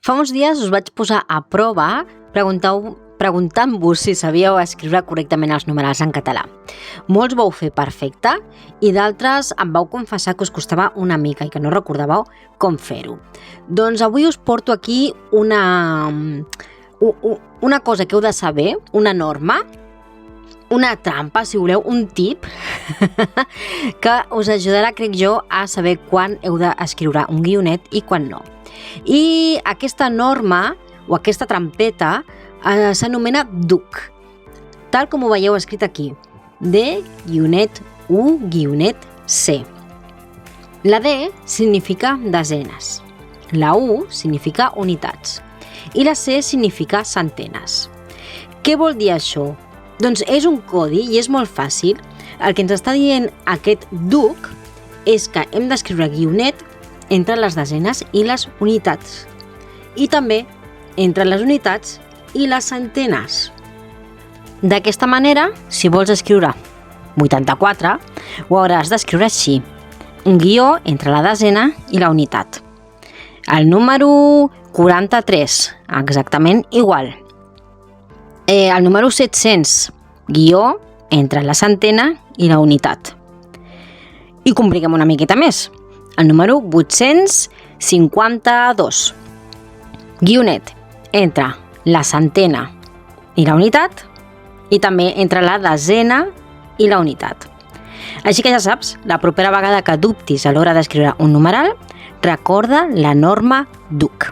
Fa uns dies us vaig posar a prova preguntant-vos si sabíeu escriure correctament els numerals en català. Molts vau fer perfecte i d'altres em vau confessar que us costava una mica i que no recordàveu com fer-ho. Doncs avui us porto aquí una cosa que heu de saber, una norma, una trampa, si voleu, un tip que us ajudarà, crec jo, a saber quan heu d'escriure un guionet i quan no. I aquesta norma o aquesta trampeta s'anomena DUC, tal com ho veieu escrit aquí, D-U-C. La D significa desenes, la U significa unitats i la C significa centenes. Què vol dir això? Doncs és un codi i és molt fàcil. El que ens està dient aquest DUC és que hem d'escriure guionet entre les desenes i les unitats i també entre les unitats i les centenes. D'aquesta manera, si vols escriure 84, ho hauràs d'escriure així, un guió entre la desena i la unitat. El número 43, exactament igual. El número 700, guió entre la centena i la unitat. I compliquem una miqueta més. El número 852, guionet entre la centena i la unitat i també entre la desena i la unitat. Així que ja saps, la propera vegada que dubtis a l'hora d'escriure un numeral, recorda la norma DUC.